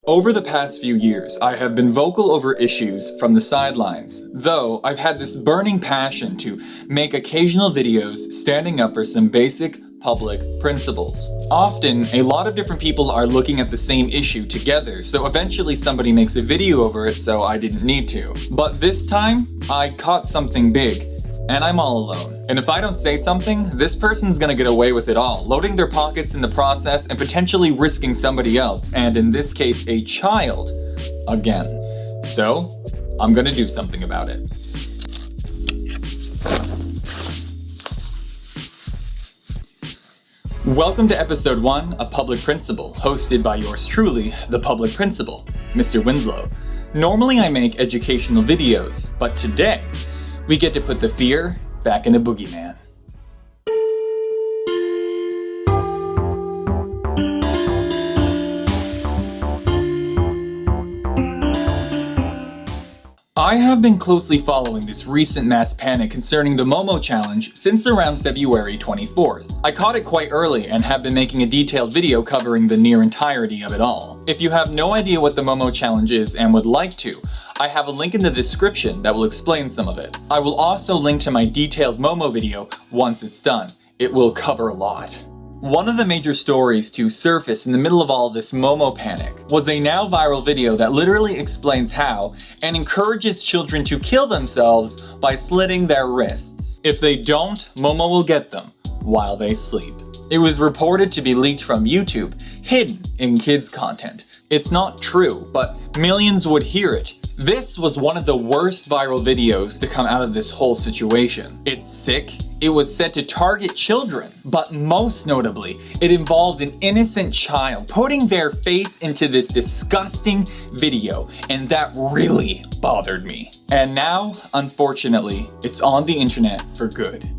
Over the past few years, I have been vocal over issues from the sidelines, though I've had this burning passion to make occasional videos standing up for some basic public principles. Often, a lot of different people are looking at the same issue together, so eventually somebody makes a video over it, so I didn't need to. But this time, I caught something big, and I'm all alone. And if I don't say something, this person's gonna get away with it all, loading their pockets in the process and potentially risking somebody else, and in this case, a child, again. So, I'm gonna do something about it. Welcome to episode 1 of Public Principle, hosted by yours truly, the Public Principal, Mr. Winslow. Normally I make educational videos, but today, we get to put the fear back in a boogeyman. I have been closely following this recent mass panic concerning the Momo challenge since around February 24th. I caught it quite early and have been making a detailed video covering the near entirety of it all. If you have no idea what the Momo challenge is and would like to, I have a link in the description that will explain some of it. I will also link to my detailed Momo video once it's done. It will cover a lot. One of the major stories to surface in the middle of all this Momo panic was a now viral video that literally explains how and encourages children to kill themselves by slitting their wrists. If they don't, Momo will get them while they sleep. It was reported to be leaked from YouTube, hidden in kids' content. It's not true, but millions would hear it. This was one of the worst viral videos to come out of this whole situation. It's sick, it was said to target children, but most notably, it involved an innocent child putting their face into this disgusting video, and that really bothered me. And now, unfortunately, it's on the internet for good.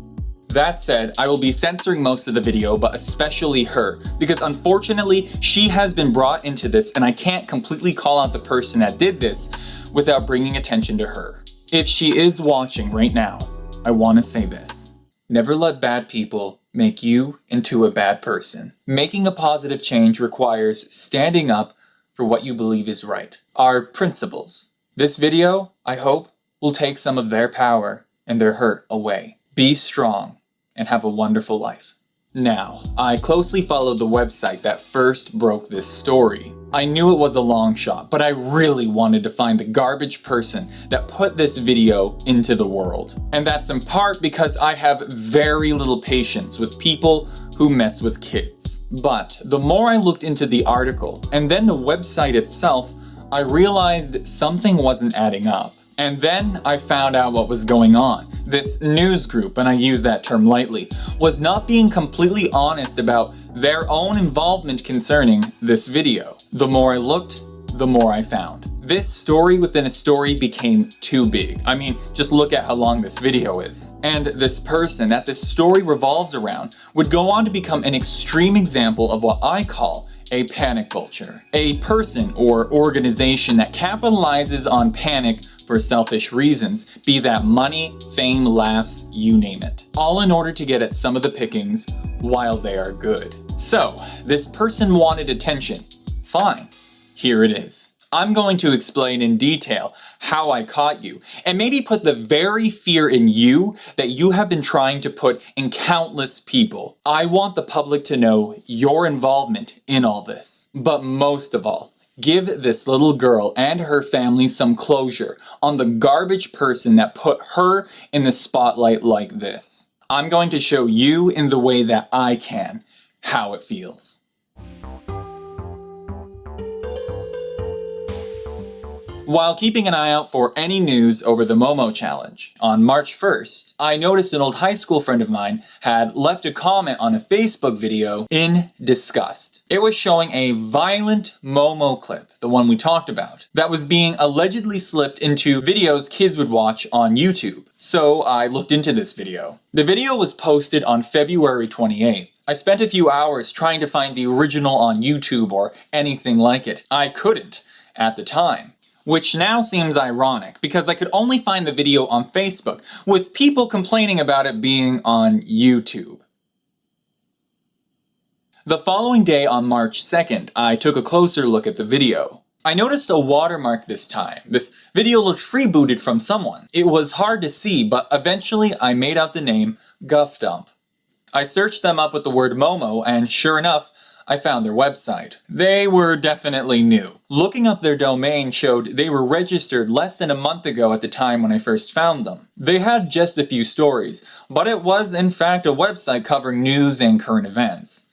That said, I will be censoring most of the video, but especially her, because unfortunately, she has been brought into this and I can't completely call out the person that did this without bringing attention to her. If she is watching right now, I want to say this. Never let bad people make you into a bad person. Making a positive change requires standing up for what you believe is right. Our principles. This video, I hope, will take some of their power and their hurt away. Be strong and have a wonderful life. Now, I closely followed the website that first broke this story. I knew it was a long shot, but I really wanted to find the garbage person that put this video into the world. And that's in part because I have very little patience with people who mess with kids. But the more I looked into the article and then the website itself, I realized something wasn't adding up. And then I found out what was going on. This news group, and I use that term lightly, was not being completely honest about their own involvement concerning this video. The more I looked, the more I found. This story within a story became too big. I mean, just look at how long this video is. And this person that this story revolves around would go on to become an extreme example of what I call a panic vulture. A person or organization that capitalizes on panic for selfish reasons, be that money, fame, laughs, you name it. All in order to get at some of the pickings while they are good. So, this person wanted attention. Fine, here it is. I'm going to explain in detail how I caught you, and maybe put the very fear in you that you have been trying to put in countless people. I want the public to know your involvement in all this. But most of all, give this little girl and her family some closure on the garbage person that put her in the spotlight like this. I'm going to show you in the way that I can how it feels. While keeping an eye out for any news over the Momo challenge, on March 1st, I noticed an old high school friend of mine had left a comment on a Facebook video in disgust. It was showing a violent Momo clip, the one we talked about, that was being allegedly slipped into videos kids would watch on YouTube. So I looked into this video. The video was posted on February 28th. I spent a few hours trying to find the original on YouTube or anything like it. I couldn't at the time. Which now seems ironic, because I could only find the video on Facebook, with people complaining about it being on YouTube. The following day on March 2nd, I took a closer look at the video. I noticed a watermark this time. This video looked freebooted from someone. It was hard to see, but eventually I made out the name GuffDump. I searched them up with the word Momo, and sure enough, I found their website. They were definitely new. Looking up their domain showed they were registered less than a month ago at the time when I first found them. They had just a few stories, but it was in fact a website covering news and current events.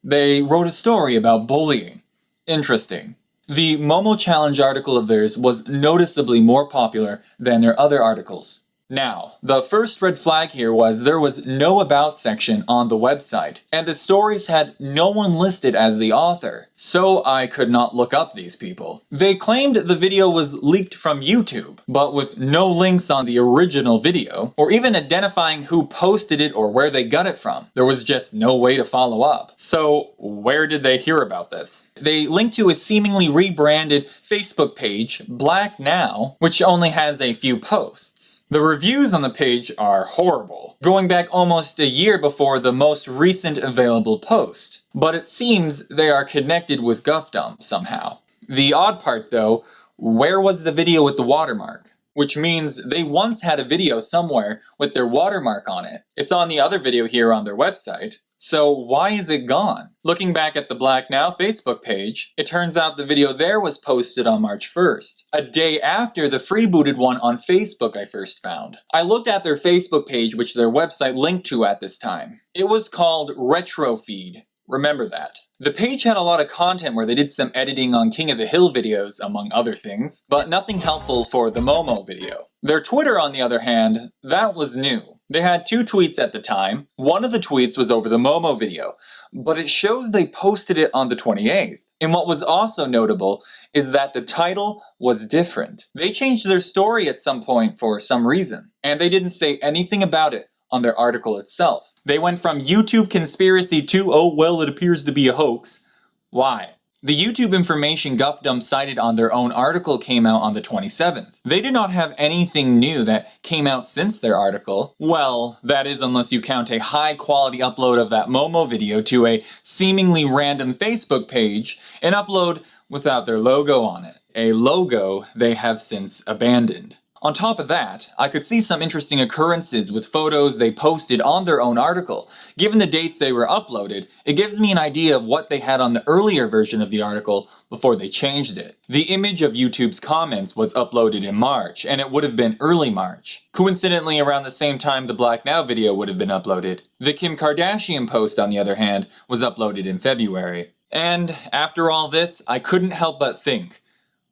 They wrote a story about bullying. Interesting. The Momo Challenge article of theirs was noticeably more popular than their other articles. Now, the first red flag here was there was no About section on the website, and the stories had no one listed as the author, so I could not look up these people. They claimed the video was leaked from YouTube, but with no links on the original video, or even identifying who posted it or where they got it from. There was just no way to follow up. So, where did they hear about this? They linked to a seemingly rebranded Facebook page, Black Now, which only has a few posts. The reviews on the page are horrible, going back almost a year before the most recent available post. But it seems they are connected with GuffDump somehow. The odd part though, where was the video with the watermark? Which means they once had a video somewhere with their watermark on it. It's on the other video here on their website. So why is it gone? Looking back at the Black Now Facebook page, it turns out the video there was posted on March 1st, a day after the freebooted one on Facebook I first found. I looked at their Facebook page, which their website linked to at this time. It was called Retrofeed. Remember that. The page had a lot of content where they did some editing on King of the Hill videos, among other things, but nothing helpful for the Momo video. Their Twitter, on the other hand, that was new. They had 2 tweets at the time. One of the tweets was over the Momo video, but it shows they posted it on the 28th. And what was also notable is that the title was different. They changed their story at some point for some reason, and they didn't say anything about it on their article itself. They went from YouTube conspiracy to, oh well, it appears to be a hoax. Why? The YouTube information GuffDump cited on their own article came out on the 27th. They did not have anything new that came out since their article. Well, that is unless you count a high quality upload of that Momo video to a seemingly random Facebook page, an upload without their logo on it. A logo they have since abandoned. On top of that, I could see some interesting occurrences with photos they posted on their own article. Given the dates they were uploaded, it gives me an idea of what they had on the earlier version of the article before they changed it. The image of YouTube's comments was uploaded in March, and it would have been early March. Coincidentally, around the same time the Black Now video would have been uploaded. The Kim Kardashian post, on the other hand, was uploaded in February. And after all this, I couldn't help but think,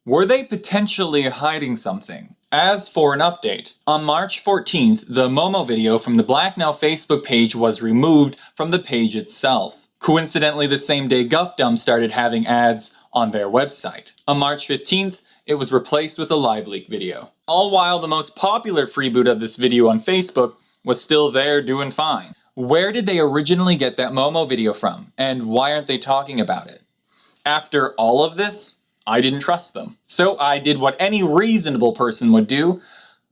were they potentially hiding something? As for an update, on March 14th, the Momo video from the Black Now Facebook page was removed from the page itself. Coincidentally, the same day GuffDump started having ads on their website. On March 15th, it was replaced with a live leak video. All while the most popular freeboot of this video on Facebook was still there doing fine. Where did they originally get that Momo video from, and why aren't they talking about it? After all of this, I didn't trust them. So I did what any reasonable person would do.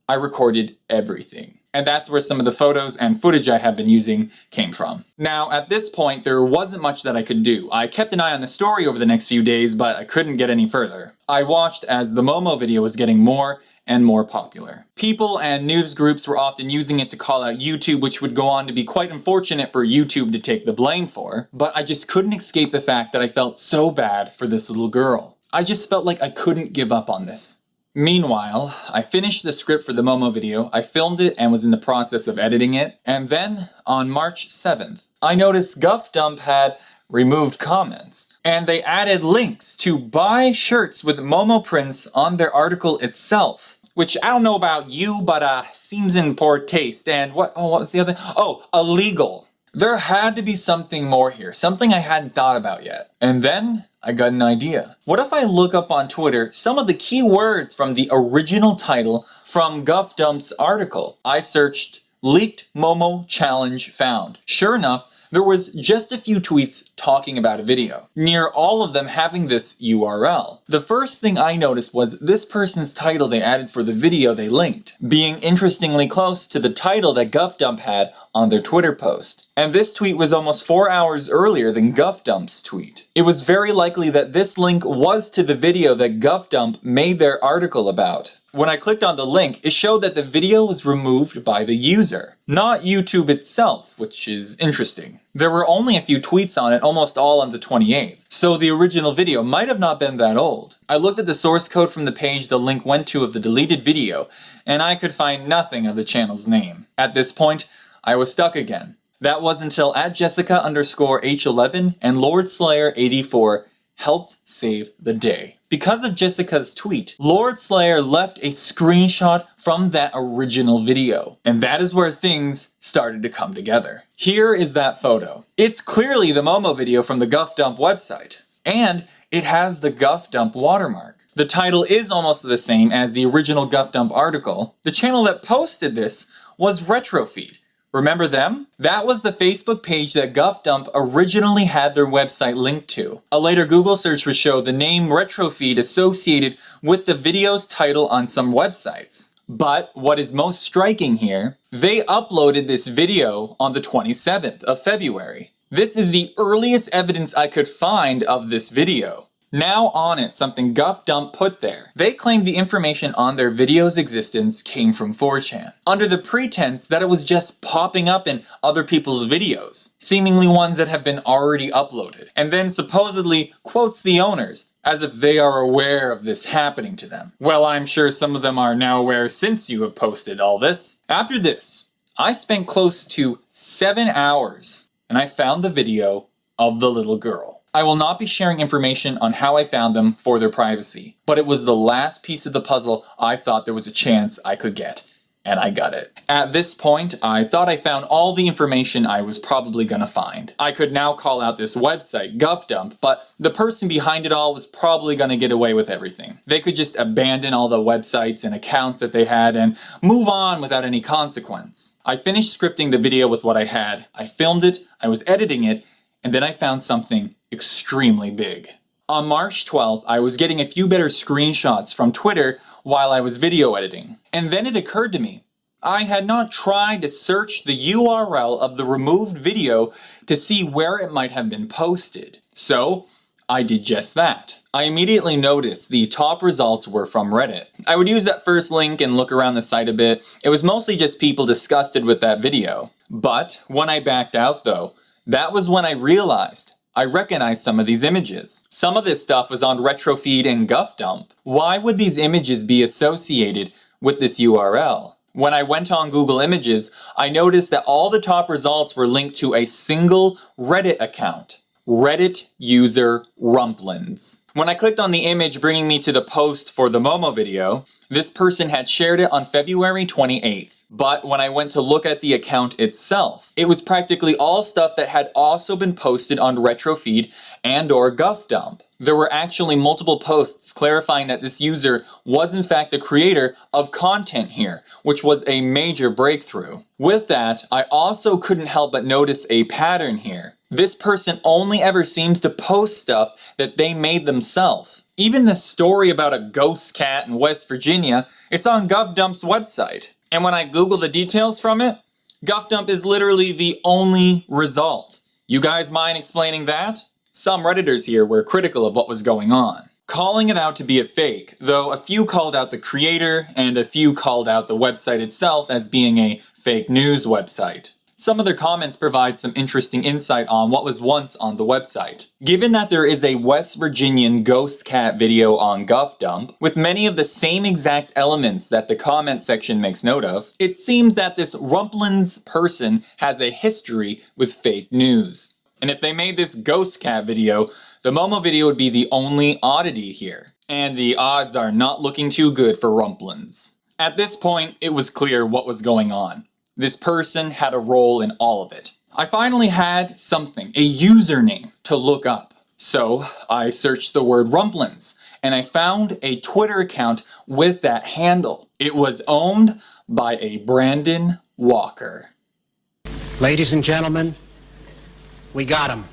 I recorded everything. And that's where some of the photos and footage I have been using came from. Now, at this point, there wasn't much that I could do. I kept an eye on the story over the next few days, but I couldn't get any further. I watched as the Momo video was getting more and more popular. People and news groups were often using it to call out YouTube, which would go on to be quite unfortunate for YouTube to take the blame for. But I just couldn't escape the fact that I felt so bad for this little girl. I just felt like I couldn't give up on this. Meanwhile, I finished the script for the Momo video, I filmed it and was in the process of editing it, and then, on March 7th, I noticed GuffDump had removed comments, and they added links to buy shirts with Momo prints on their article itself. Which, I don't know about you, but seems in poor taste, and what was the other? Oh, illegal. There had to be something more here, something I hadn't thought about yet. And then, I got an idea. What if I look up on Twitter some of the key words from the original title from GuffDump's article? I searched leaked Momo challenge found. Sure enough, there was just a few tweets talking about a video, near all of them having this URL. The first thing I noticed was this person's title they added for the video they linked, being interestingly close to the title that GuffDump had on their Twitter post. And this tweet was almost 4 hours earlier than GuffDump's tweet. It was very likely that this link was to the video that GuffDump made their article about. When I clicked on the link, it showed that the video was removed by the user, not YouTube itself, which is interesting. There were only a few tweets on it, almost all on the 28th, so the original video might have not been that old. I looked at the source code from the page the link went to of the deleted video, and I could find nothing of the channel's name. At this point, I was stuck again. That was until @Jessica_H11 and LordSlayer84 helped save the day. Because of Jessica's tweet, Lord Slayer left a screenshot from that original video. And that is where things started to come together. Here is that photo. It's clearly the Momo video from the GuffDump website. And it has the GuffDump watermark. The title is almost the same as the original GuffDump article. The channel that posted this was Retrofeed. Remember them? That was the Facebook page that GuffDump originally had their website linked to. A later Google search would show the name Retrofeed associated with the video's title on some websites. But what is most striking here, they uploaded this video on the 27th of February. This is the earliest evidence I could find of this video. Now on it, something GuffDump put there. They claimed the information on their video's existence came from 4chan, under the pretense that it was just popping up in other people's videos, seemingly ones that have been already uploaded, and then supposedly quotes the owners, as if they are aware of this happening to them. Well, I'm sure some of them are now aware since you have posted all this. After this, I spent close to 7 hours, and I found the video of the little girl. I will not be sharing information on how I found them for their privacy, but it was the last piece of the puzzle I thought there was a chance I could get, and I got it. At this point, I thought I found all the information I was probably gonna find. I could now call out this website, GuffDump, but the person behind it all was probably gonna get away with everything. They could just abandon all the websites and accounts that they had and move on without any consequence. I finished scripting the video with what I had. I filmed it, I was editing it, and then I found something extremely big. On March 12th, I was getting a few better screenshots from Twitter while I was video editing. And then it occurred to me, I had not tried to search the URL of the removed video to see where it might have been posted. So, I did just that. I immediately noticed the top results were from Reddit. I would use that first link and look around the site a bit. It was mostly just people disgusted with that video. But when I backed out though, that was when I realized I recognized some of these images. Some of this stuff was on Retrofeed and GuffDump. Why would these images be associated with this URL? When I went on Google Images, I noticed that all the top results were linked to a single Reddit account. Reddit user Rumplins. When I clicked on the image bringing me to the post for the Momo video, this person had shared it on February 28th. But when I went to look at the account itself, it was practically all stuff that had also been posted on Retrofeed and/or GuffDump. There were actually multiple posts clarifying that this user was in fact the creator of content here, which was a major breakthrough. With that, I also couldn't help but notice a pattern here. This person only ever seems to post stuff that they made themselves. Even the story about a ghost cat in West Virginia, it's on GuffDump's website. And when I Google the details from it, GuffDump is literally the only result. You guys mind explaining that? Some Redditors here were critical of what was going on, calling it out to be a fake, though a few called out the creator and a few called out the website itself as being a fake news website. Some of their comments provide some interesting insight on what was once on the website. Given that there is a West Virginian ghost cat video on GuffDump, with many of the same exact elements that the comment section makes note of, it seems that this Rumplins person has a history with fake news. And if they made this ghost cat video, the Momo video would be the only oddity here. And the odds are not looking too good for Rumplins. At this point, it was clear what was going on. This person had a role in all of it. I finally had something, a username, to look up. So I searched the word Rumplins, and I found a Twitter account with that handle. It was owned by a Brandon Walker. Ladies and gentlemen, We got him.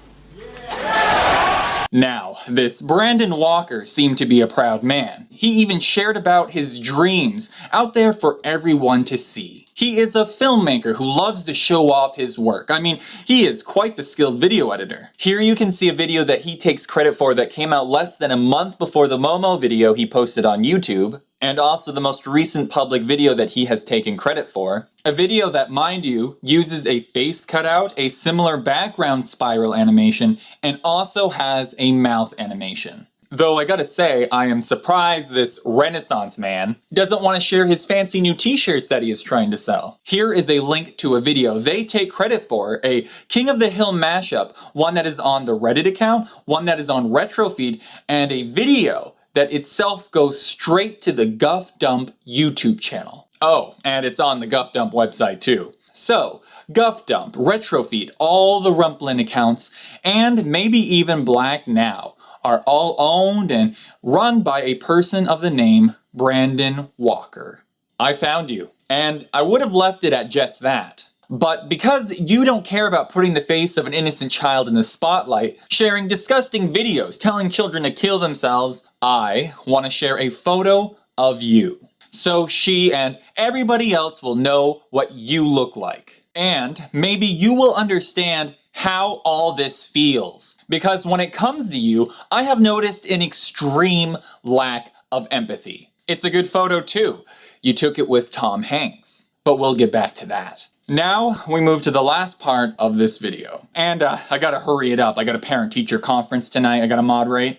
Now, this Brandon Walker seemed to be a proud man. He even shared about his dreams out there for everyone to see. He is a filmmaker who loves to show off his work. I mean, he is quite the skilled video editor. Here you can see a video that he takes credit for that came out less than a month before the Momo video he posted on YouTube, and also the most recent public video that he has taken credit for. A video that, mind you, uses a face cutout, a similar background spiral animation, and also has a mouth animation. Though I gotta say, I am surprised this Renaissance man doesn't want to share his fancy new t-shirts that he is trying to sell. Here is a link to a video they take credit for, a King of the Hill mashup, one that is on the Reddit account, one that is on RetroFeed, and a video that itself goes straight to the GuffDump YouTube channel. Oh, and it's on the GuffDump website too. So, GuffDump, RetroFeed, all the Rumplin accounts, and maybe even Black Now are all owned and run by a person of the name Brandon Walker. I found you, and I would have left it at just that. But because you don't care about putting the face of an innocent child in the spotlight, sharing disgusting videos telling children to kill themselves, I want to share a photo of you. So she and everybody else will know what you look like. And maybe you will understand how all this feels. Because when it comes to you, I have noticed an extreme lack of empathy. It's a good photo too. You took it with Tom Hanks. But we'll get back to that. Now we move to the last part of this video. And I gotta hurry it up. I got a parent-teacher conference tonight I gotta moderate.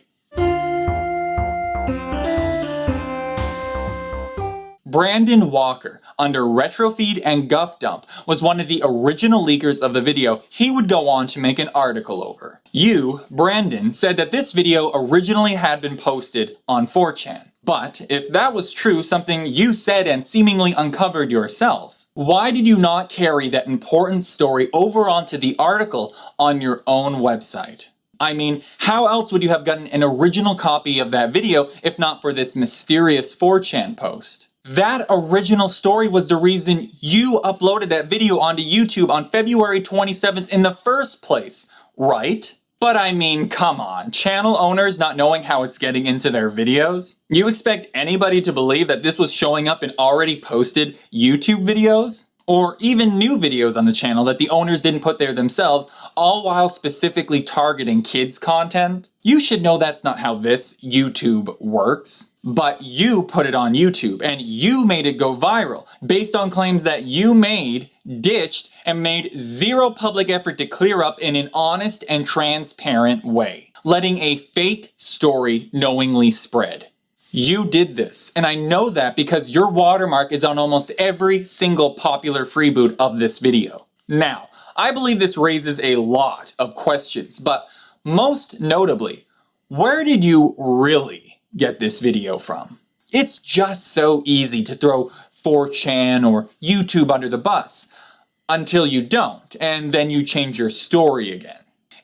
Brandon Walker, under RetroFeed and GuffDump, was one of the original leakers of the video he would go on to make an article over. You, Brandon, said that this video originally had been posted on 4chan. But if that was true, something you said and seemingly uncovered yourself, why did you not carry that important story over onto the article on your own website? I mean, how else would you have gotten an original copy of that video if not for this mysterious 4chan post? That original story was the reason you uploaded that video onto YouTube on February 27th in the first place, right? But I mean, come on, channel owners not knowing how it's getting into their videos? You expect anybody to believe that this was showing up in already posted YouTube videos? Or even new videos on the channel that the owners didn't put there themselves, all while specifically targeting kids' content? You should know that's not how this YouTube works. But you put it on YouTube, and you made it go viral, based on claims that you made, ditched, and made zero public effort to clear up in an honest and transparent way, letting a fake story knowingly spread. You did this, and I know that because your watermark is on almost every single popular freeboot of this video. Now, I believe this raises a lot of questions, but most notably, where did you really get this video from? It's just so easy to throw 4chan or YouTube under the bus, until you don't, and then you change your story again.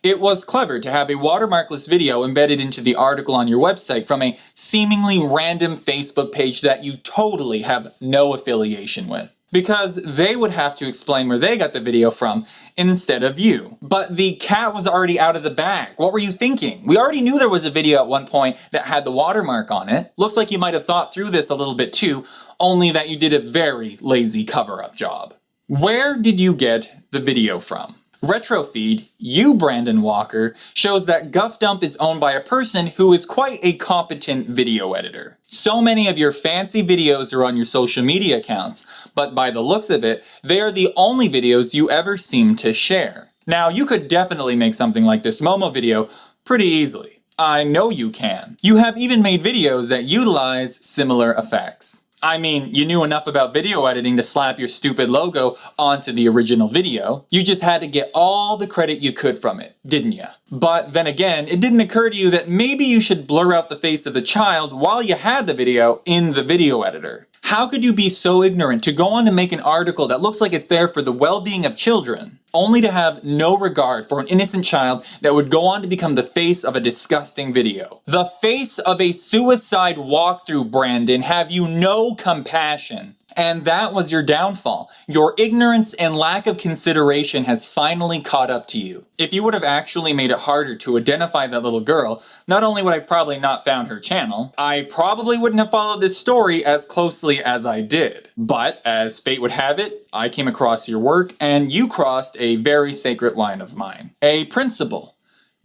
It was clever to have a watermarkless video embedded into the article on your website from a seemingly random Facebook page that you totally have no affiliation with. Because they would have to explain where they got the video from instead of you. But the cat was already out of the bag. What were you thinking? We already knew there was a video at one point that had the watermark on it. Looks like you might have thought through this a little bit too, only that you did a very lazy cover-up job. Where did you get the video from? RetroFeed, you Brandon Walker, shows that GuffDump is owned by a person who is quite a competent video editor. So many of your fancy videos are on your social media accounts, but by the looks of it, they are the only videos you ever seem to share. Now, you could definitely make something like this Momo video pretty easily. I know you can. You have even made videos that utilize similar effects. I mean, you knew enough about video editing to slap your stupid logo onto the original video. You just had to get all the credit you could from it, didn't you? But then again, it didn't occur to you that maybe you should blur out the face of the child while you had the video in the video editor. How could you be so ignorant to go on to make an article that looks like it's there for the well-being of children, only to have no regard for an innocent child that would go on to become the face of a disgusting video? The face of a suicide walkthrough, Brandon. Have you no compassion? And that was your downfall. Your ignorance and lack of consideration has finally caught up to you. If you would have actually made it harder to identify that little girl, not only would I have probably not found her channel, I probably wouldn't have followed this story as closely as I did. But as fate would have it, I came across your work and you crossed a very sacred line of mine. A principle.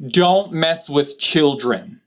Don't mess with children.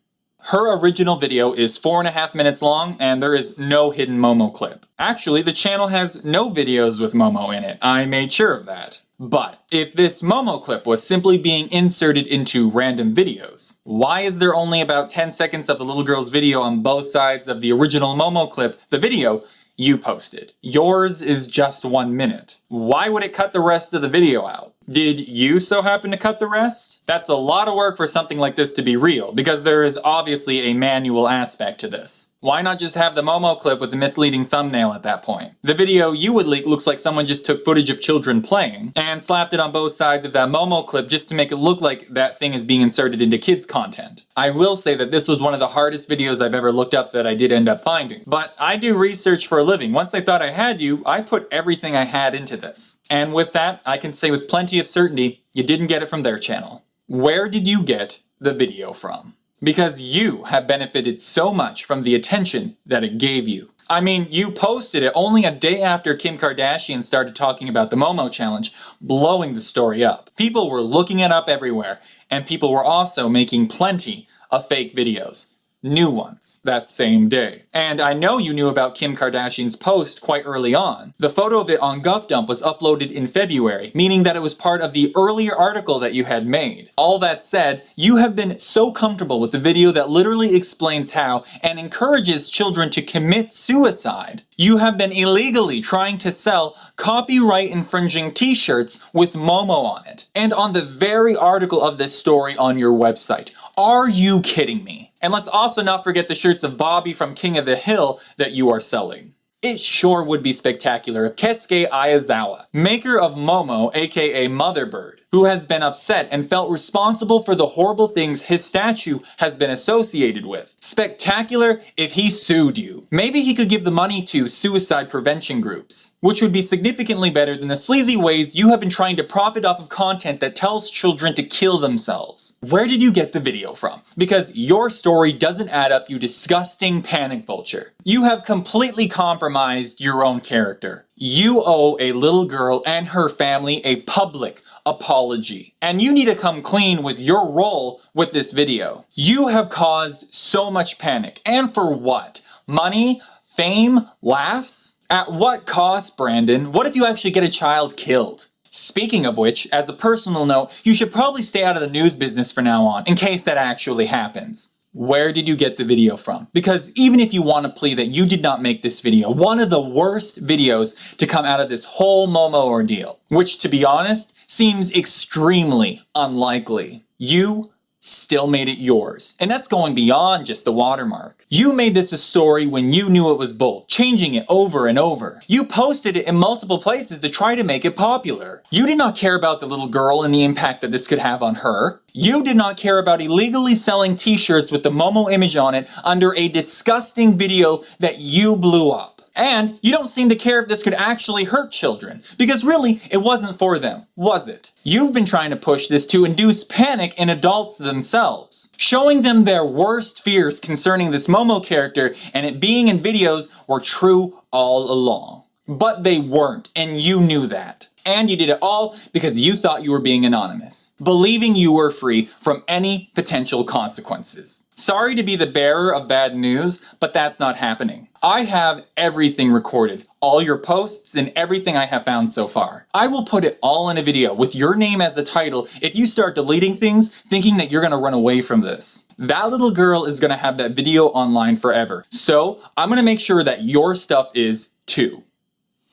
Her original video is 4.5 minutes long and there is no hidden Momo clip. Actually, the channel has no videos with Momo in it. I made sure of that. But if this Momo clip was simply being inserted into random videos, why is there only about 10 seconds of the little girl's video on both sides of the original Momo clip, the video you posted? Yours is just 1 minute. Why would it cut the rest of the video out? Did you so happen to cut the rest? That's a lot of work for something like this to be real, because there is obviously a manual aspect to this. Why not just have the Momo clip with the misleading thumbnail at that point? The video you would leak looks like someone just took footage of children playing and slapped it on both sides of that Momo clip just to make it look like that thing is being inserted into kids' content. I will say that this was one of the hardest videos I've ever looked up that I did end up finding. But I do research for a living. Once I thought I had you, I put everything I had into this. And with that, I can say with plenty of certainty, you didn't get it from their channel. Where did you get the video from? Because you have benefited so much from the attention that it gave you. I mean, you posted it only a day after Kim Kardashian started talking about the Momo challenge, blowing the story up. People were looking it up everywhere, and people were also making plenty of fake videos. New ones that same day. And I know you knew about Kim Kardashian's post quite early on. The photo of it on GuffDump was uploaded in February, meaning that it was part of the earlier article that you had made. All that said, you have been so comfortable with the video that literally explains how and encourages children to commit suicide. You have been illegally trying to sell copyright infringing t-shirts with Momo on it. And on the very article of this story on your website. Are you kidding me? And let's also not forget the shirts of Bobby from King of the Hill that you are selling. It sure would be spectacular if Keisuke Aizawa, maker of Momo, aka Motherbird, who has been upset and felt responsible for the horrible things his statue has been associated with. Spectacular if he sued you. Maybe he could give the money to suicide prevention groups, which would be significantly better than the sleazy ways you have been trying to profit off of content that tells children to kill themselves. Where did you get the video from? Because your story doesn't add up, you disgusting panic vulture. You have completely compromised your own character. You owe a little girl and her family a public apology. And you need to come clean with your role with this video. You have caused so much panic. And for what? Money? Fame? Laughs? At what cost, Brandon? What if you actually get a child killed? Speaking of which, as a personal note, you should probably stay out of the news business from now on, in case that actually happens. Where did you get the video from? Because even if you want to plea that you did not make this video, one of the worst videos to come out of this whole Momo ordeal, which to be honest, seems extremely unlikely, you still made it yours. And that's going beyond just the watermark. You made this a story when you knew it was bold, changing it over and over. You posted it in multiple places to try to make it popular. You did not care about the little girl and the impact that this could have on her. You did not care about illegally selling t-shirts with the Momo image on it under a disgusting video that you blew up. And you don't seem to care if this could actually hurt children, because really, it wasn't for them, was it? You've been trying to push this to induce panic in adults themselves, showing them their worst fears concerning this Momo character and it being in videos were true all along. But they weren't, and you knew that. And you did it all because you thought you were being anonymous, believing you were free from any potential consequences. Sorry to be the bearer of bad news, but that's not happening. I have everything recorded, all your posts and everything I have found so far. I will put it all in a video with your name as the title if you start deleting things thinking that you're gonna run away from this. That little girl is gonna have that video online forever. So I'm gonna make sure that your stuff is too.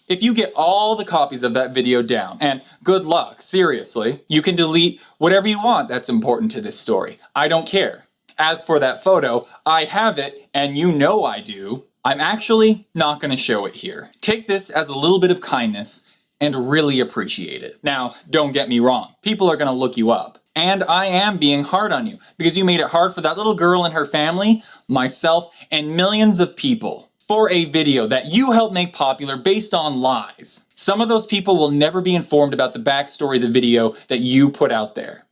If you get all the copies of that video down, and good luck, seriously, you can delete whatever you want that's important to this story. I don't care. As for that photo, I have it, and you know I do. I'm actually not gonna show it here. Take this as a little bit of kindness and really appreciate it. Now, don't get me wrong. People are gonna look you up. And I am being hard on you because you made it hard for that little girl and her family, myself, and millions of people. for a video that you helped make popular based on lies. Some of those people will never be informed about the backstory of the video that you put out there.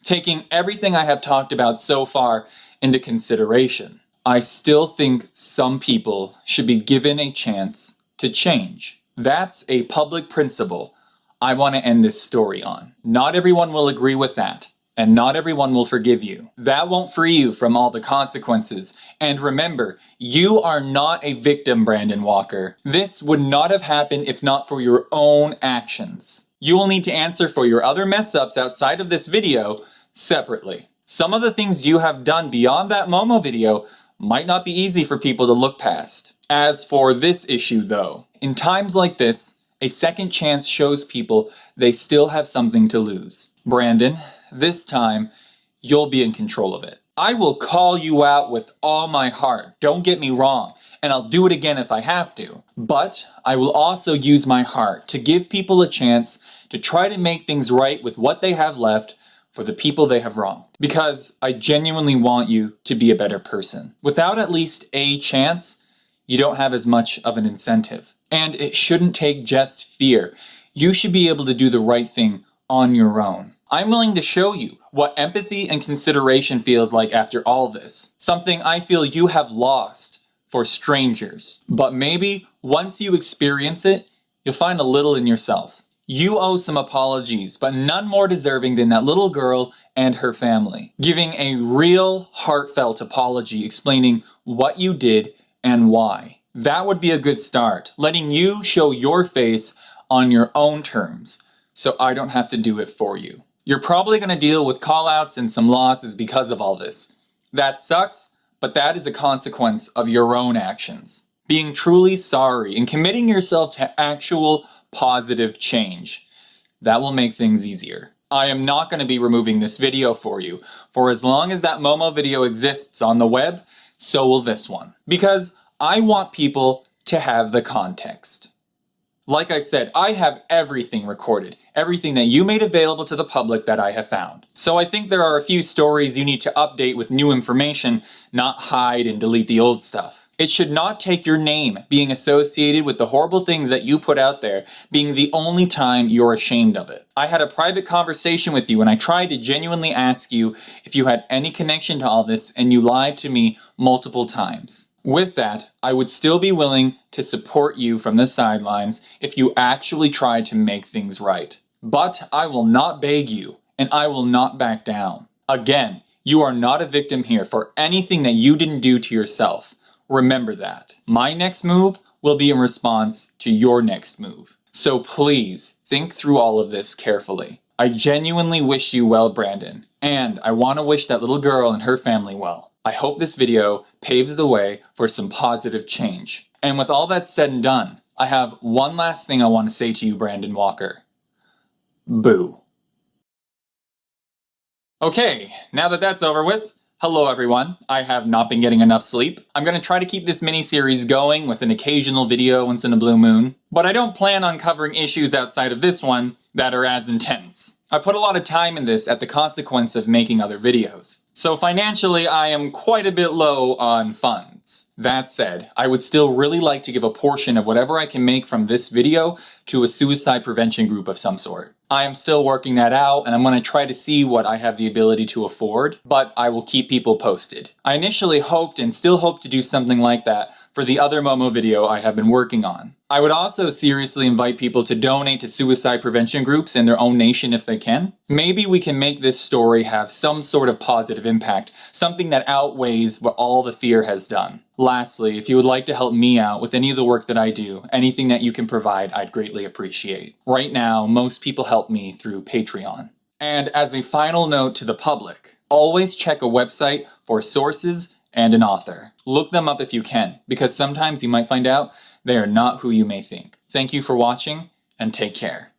Taking everything I have talked about so far into consideration, I still think some people should be given a chance to change. That's a public principle I want to end this story on. Not everyone will agree with that, and not everyone will forgive you. That won't free you from all the consequences. And remember, you are not a victim, Brandon Walker. This would not have happened if not for your own actions. You will need to answer for your other mess-ups outside of this video separately. Some of the things you have done beyond that Momo video might not be easy for people to look past. As for this issue though, in times like this, a second chance shows people they still have something to lose. Brandon, this time, you'll be in control of it. I will call you out with all my heart, don't get me wrong, and I'll do it again if I have to. But I will also use my heart to give people a chance to try to make things right with what they have left for the people they have wronged. Because I genuinely want you to be a better person. Without at least a chance, you don't have as much of an incentive. And it shouldn't take just fear. You should be able to do the right thing on your own. I'm willing to show you what empathy and consideration feels like after all this. Something I feel you have lost for strangers. But maybe once you experience it, you'll find a little in yourself. You owe some apologies, but none more deserving than that little girl and her family. Giving a real heartfelt apology explaining what you did and why. That would be a good start, letting you show your face on your own terms, so I don't have to do it for you. You're probably going to deal with callouts and some losses because of all this. That sucks, but that is a consequence of your own actions. Being truly sorry and committing yourself to actual positive change. That will make things easier. I am not going to be removing this video for you, for as long as that Momo video exists on the web, so will this one. Because I want people to have the context. Like I said, I have everything recorded, everything that you made available to the public that I have found. So I think there are a few stories you need to update with new information, not hide and delete the old stuff. It should not take your name being associated with the horrible things that you put out there being the only time you're ashamed of it. I had a private conversation with you and I tried to genuinely ask you if you had any connection to all this, and you lied to me multiple times. With that, I would still be willing to support you from the sidelines if you actually tried to make things right. But I will not beg you, and I will not back down. Again, you are not a victim here for anything that you didn't do to yourself. Remember that. My next move will be in response to your next move. So please, think through all of this carefully. I genuinely wish you well, Brandon, and I want to wish that little girl and her family well. I hope this video paves the way for some positive change. And with all that said and done, I have one last thing I want to say to you, Brandon Walker. Boo. Okay, now that that's over with, hello everyone. I have not been getting enough sleep. I'm going to try to keep this mini-series going with an occasional video once in a blue moon, but I don't plan on covering issues outside of this one that are as intense. I put a lot of time in this at the consequence of making other videos. So financially, I am quite a bit low on funds. That said, I would still really like to give a portion of whatever I can make from this video to a suicide prevention group of some sort. I am still working that out, and I'm going to try to see what I have the ability to afford, but I will keep people posted. I initially hoped and still hope to do something like that for the other Momo video I have been working on. I would also seriously invite people to donate to suicide prevention groups in their own nation if they can. Maybe we can make this story have some sort of positive impact, something that outweighs what all the fear has done. Lastly, if you would like to help me out with any of the work that I do, anything that you can provide, I'd greatly appreciate. Right now, most people help me through Patreon. And as a final note to the public, always check a website for sources and an author. Look them up if you can, because sometimes you might find out they are not who you may think. Thank you for watching, and take care.